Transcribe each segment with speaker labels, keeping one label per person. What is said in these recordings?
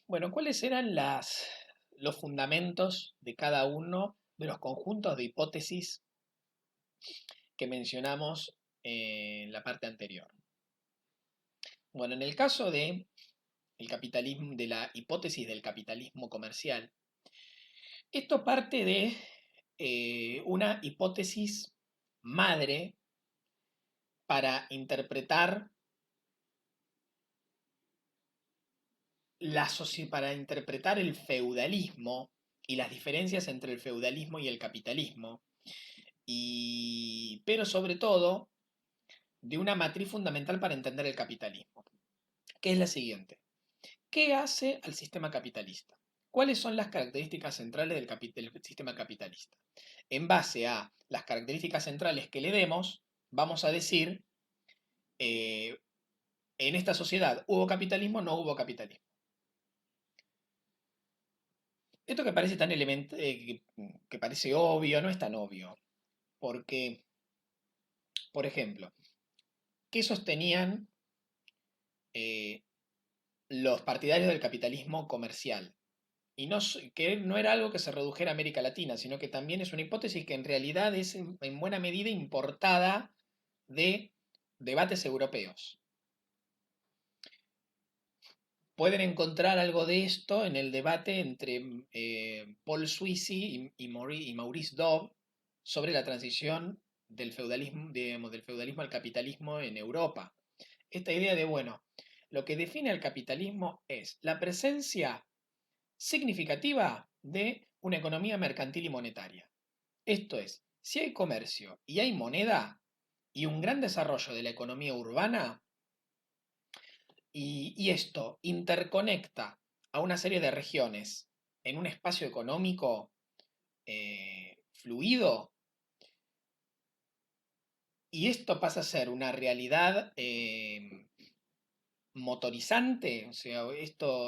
Speaker 1: Bueno, ¿cuáles eran los fundamentos de cada uno de los conjuntos de hipótesis que mencionamos en la parte anterior? Bueno, en el caso de el capitalismo, de la hipótesis del capitalismo comercial, esto parte de una hipótesis madre para interpretar para interpretar el feudalismo y las diferencias entre el feudalismo y el capitalismo, pero sobre todo de una matriz fundamental para entender el capitalismo, que es la siguiente. ¿Qué hace al sistema capitalista? ¿Cuáles son las características centrales del sistema capitalista? En base a las características centrales que le demos, vamos a decir, eh, en esta sociedad hubo capitalismo, no hubo capitalismo. Esto que parece tan que parece obvio, no es tan obvio, porque, por ejemplo, ¿qué sostenían eh, los partidarios del capitalismo comercial? Y no, que no era algo que se redujera a América Latina, sino que también es una hipótesis que en realidad es en buena medida importada de debates europeos. Pueden encontrar algo de esto en el debate entre Paul Sweezy y Maurice Dobb sobre la transición del feudalismo, digamos, del feudalismo al capitalismo en Europa. Esta idea de, bueno, lo que define al capitalismo es la presencia significativa de una economía mercantil y monetaria. Esto es, si hay comercio y hay moneda y un gran desarrollo de la economía urbana, y esto interconecta a una serie de regiones en un espacio económico fluido, y esto pasa a ser una realidad motorizante, o sea,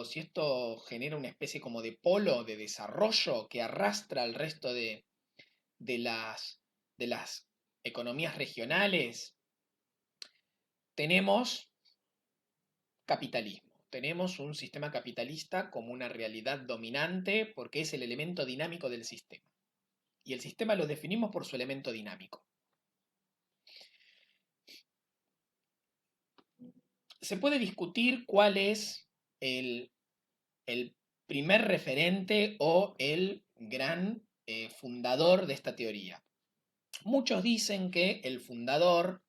Speaker 1: si esto genera una especie como de polo de desarrollo que arrastra al resto de las, de las economías regionales, tenemos capitalismo. Tenemos un sistema capitalista como una realidad dominante porque es el elemento dinámico del sistema. Y el sistema lo definimos por su elemento dinámico. Se puede discutir cuál es el, el primer referente o el gran fundador de esta teoría. Muchos dicen que el fundador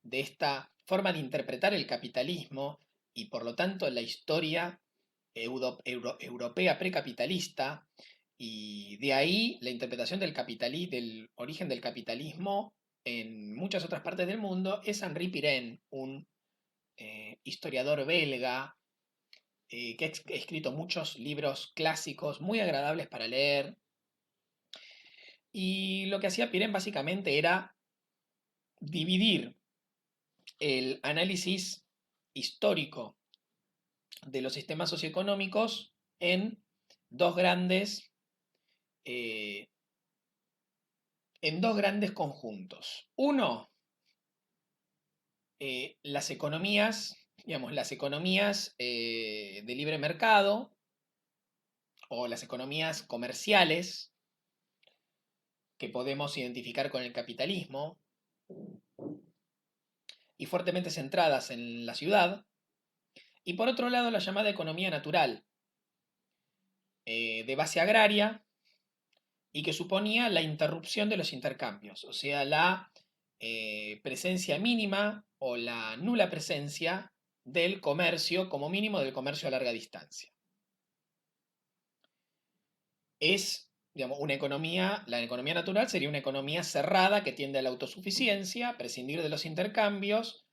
Speaker 1: de esta forma de interpretar el capitalismo y por lo tanto la historia europea precapitalista, y de ahí la interpretación del origen del capitalismo en muchas otras partes del mundo, es Henri Pirenne, un historiador belga que ha escrito muchos libros clásicos muy agradables para leer. Y lo que hacía Pirenne básicamente era dividir el análisis histórico de los sistemas socioeconómicos en dos grandes, eh, en dos grandes conjuntos. Uno, las economías, digamos, las economías de libre mercado o las economías comerciales que podemos identificar con el capitalismo y fuertemente centradas en la ciudad. Y por otro lado, la llamada economía natural, de base agraria, y que suponía la interrupción de los intercambios, o sea, la presencia mínima o la nula presencia del comercio, como mínimo del comercio a larga distancia. Es, digamos, una economía, la economía natural sería una economía cerrada que tiende a la autosuficiencia, prescindir de los intercambios,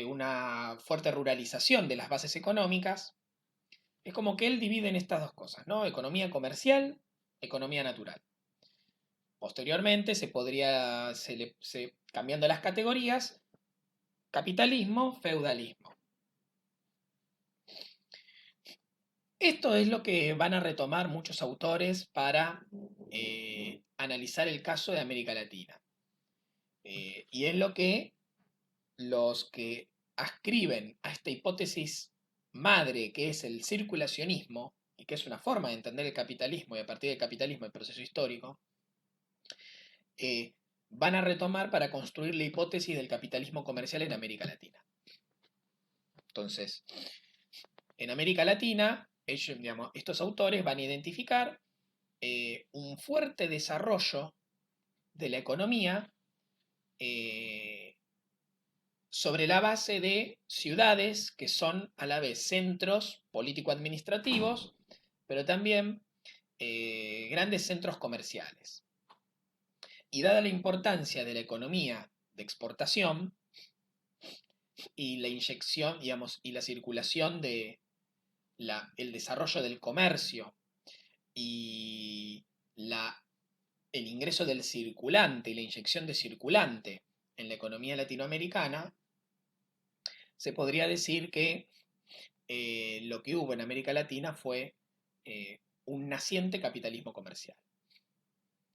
Speaker 1: una fuerte ruralización de las bases económicas. Es como que él divide en estas dos cosas, ¿no? Economía comercial, economía natural. Posteriormente cambiando las categorías, capitalismo, feudalismo. Esto es lo que van a retomar muchos autores para analizar el caso de América Latina. Y es lo que los que ascriben a esta hipótesis madre, que es el circulacionismo, y que es una forma de entender el capitalismo, y a partir del capitalismo el proceso histórico, van a retomar para construir la hipótesis del capitalismo comercial en América Latina. Entonces, en América Latina, ellos, digamos, estos autores van a identificar un fuerte desarrollo de la economía sobre la base de ciudades que son a la vez centros político-administrativos, pero también grandes centros comerciales. Y dada la importancia de la economía de exportación y la inyección, digamos, y la circulación de el desarrollo del comercio y el ingreso del circulante y la inyección de circulante en la economía latinoamericana, se podría decir que lo que hubo en América Latina fue un naciente capitalismo comercial.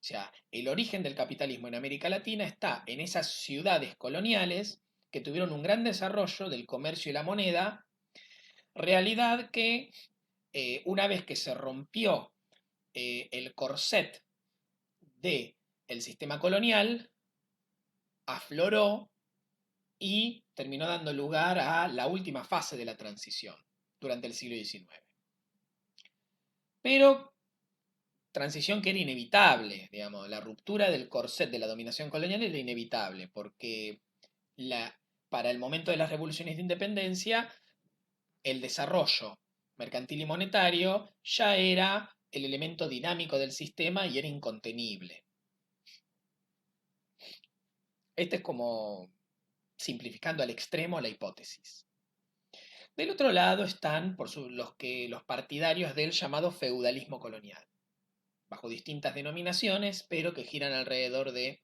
Speaker 1: O sea, el origen del capitalismo en América Latina está en esas ciudades coloniales que tuvieron un gran desarrollo del comercio y la moneda, realidad que una vez que se rompió el corset del sistema colonial, afloró y terminó dando lugar a la última fase de la transición durante el siglo XIX. Pero transición que era inevitable, digamos, la ruptura del corset de la dominación colonial era inevitable, porque para el momento de las revoluciones de independencia, el desarrollo mercantil y monetario ya era el elemento dinámico del sistema y era incontenible. Este es como simplificando al extremo la hipótesis. Del otro lado están los partidarios del llamado feudalismo colonial, bajo distintas denominaciones, pero que giran alrededor de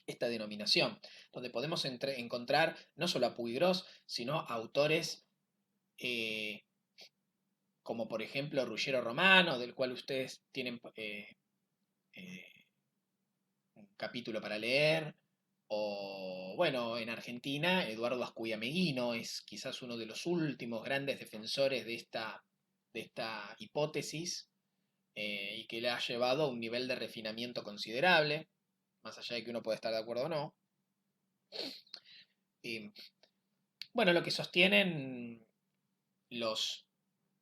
Speaker 1: esta denominación, donde podemos encontrar no solo a Puigros, sino a autores como por ejemplo Ruggiero Romano, del cual ustedes tienen eh, un capítulo para leer, o bueno, en Argentina, Eduardo Ascuyameguino es quizás uno de los últimos grandes defensores de esta hipótesis y que le ha llevado a un nivel de refinamiento considerable, más allá de que uno puede estar de acuerdo o no. Bueno, lo que sostienen los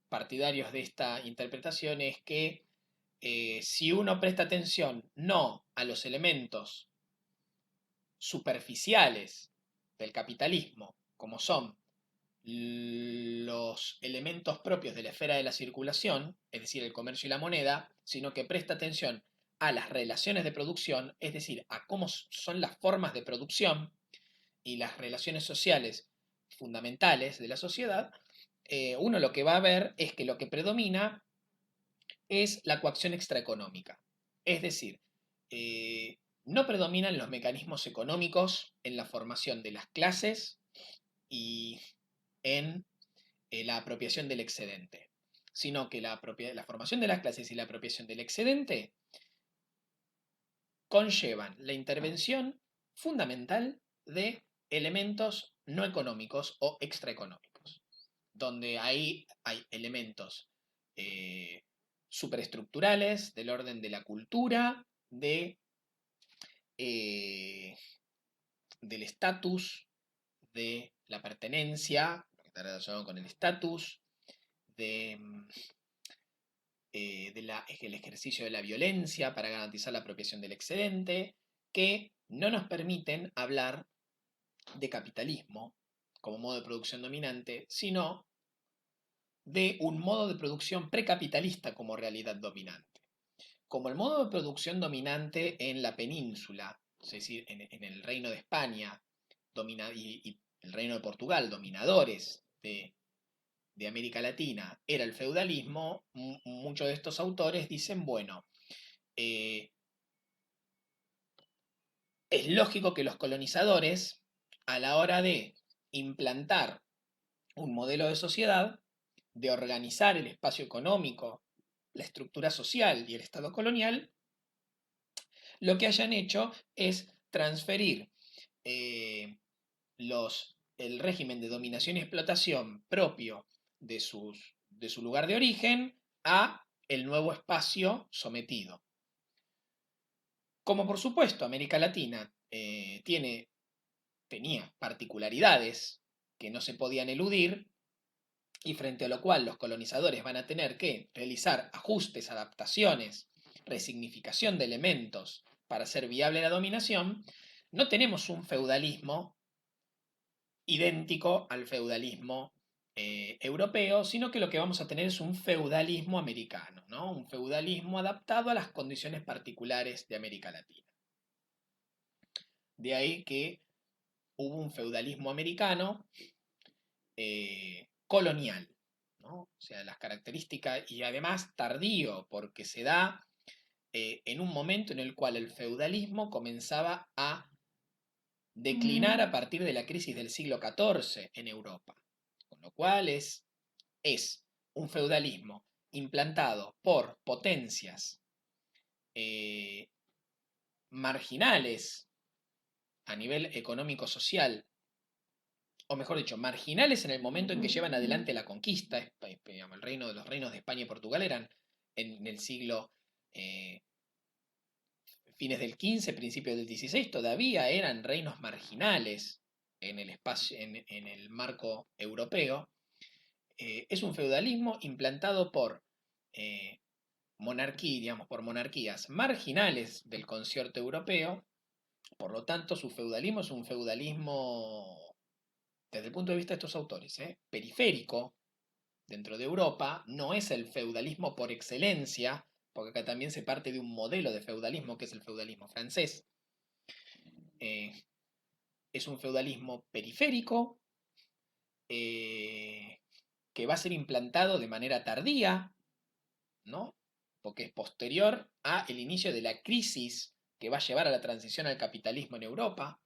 Speaker 1: partidarios de esta interpretación es que si uno presta atención no a los elementos superficiales del capitalismo, como son los elementos propios de la esfera de la circulación, es decir, el comercio y la moneda, sino que presta atención a las relaciones de producción, es decir, a cómo son las formas de producción y las relaciones sociales fundamentales de la sociedad, uno lo que va a ver es que lo que predomina es la coacción extraeconómica. Es decir, no predominan los mecanismos económicos en la formación de las clases y en la apropiación del excedente, sino que la formación de las clases y la apropiación del excedente conllevan la intervención fundamental de elementos no económicos o extraeconómicos, donde ahí hay elementos superestructurales del orden de la cultura, eh, del estatus, de la pertenencia, que está relacionado con el estatus, de, el ejercicio de la violencia para garantizar la apropiación del excedente, que no nos permiten hablar de capitalismo como modo de producción dominante, sino de un modo de producción precapitalista como realidad dominante. Como el modo de producción dominante en la península, es decir, en el Reino de España y el Reino de Portugal, dominadores de América Latina, era el feudalismo, muchos de estos autores dicen, bueno, eh, es lógico que los colonizadores, a la hora de implantar un modelo de sociedad, de organizar el espacio económico, la estructura social y el Estado colonial, lo que hayan hecho es transferir el régimen de dominación y explotación propio de su lugar de origen a el nuevo espacio sometido. Como por supuesto América Latina tenía particularidades que no se podían eludir, y frente a lo cual los colonizadores van a tener que realizar ajustes, adaptaciones, resignificación de elementos para hacer viable la dominación, no tenemos un feudalismo idéntico al feudalismo europeo, sino que lo que vamos a tener es un feudalismo americano, ¿no? Un feudalismo adaptado a las condiciones particulares de América Latina. De ahí que hubo un feudalismo americano colonial, ¿no? O sea, las características, y además tardío, porque se da en un momento en el cual el feudalismo comenzaba a declinar a partir de la crisis del siglo XIV en Europa, con lo cual es un feudalismo implantado por potencias eh, marginales a nivel económico-social, o mejor dicho, marginales en el momento en que llevan adelante la conquista. El reino de los reinos de España y Portugal eran en el siglo fines del XV, principios del XVI, todavía eran reinos marginales en el espacio, en el marco europeo. Es un feudalismo implantado por digamos, por monarquías marginales del concierto europeo. Por lo tanto, su feudalismo es un feudalismo, desde el punto de vista de estos autores, periférico dentro de Europa. No es el feudalismo por excelencia, porque acá también se parte de un modelo de feudalismo que es el feudalismo francés. Eh, es un feudalismo periférico que va a ser implantado de manera tardía, ¿no? Porque es posterior al inicio de la crisis que va a llevar a la transición al capitalismo en Europa,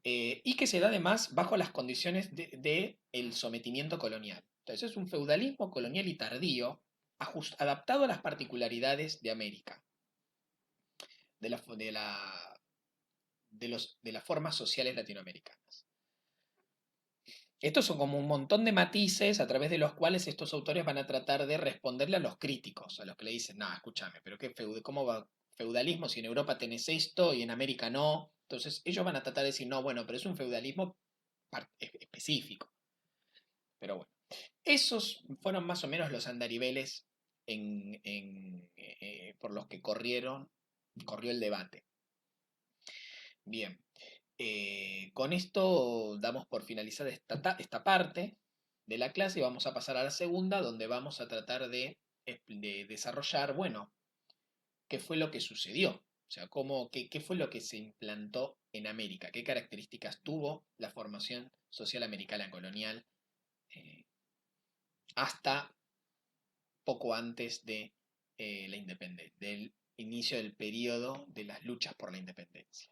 Speaker 1: y que se da además bajo las condiciones de el sometimiento colonial. Entonces es un feudalismo colonial y tardío, adaptado a las particularidades de América, de, la, de, la, de las formas sociales latinoamericanas. Estos son como un montón de matices a través de los cuales estos autores van a tratar de responderle a los críticos, a los que le dicen, no, escúchame, pero ¿cómo va feudalismo si en Europa tenés esto y en América no? Entonces ellos van a tratar de decir, no, bueno, pero es un feudalismo específico. Pero bueno, esos fueron más o menos los andariveles por los que corrió el debate. Bien, con esto damos por finalizada esta parte de la clase y vamos a pasar a la segunda, donde vamos a tratar de desarrollar, bueno, qué fue lo que sucedió. O sea, qué fue lo que se implantó en América, qué características tuvo la formación social americana colonial hasta poco antes de la independencia, del inicio del periodo de las luchas por la independencia.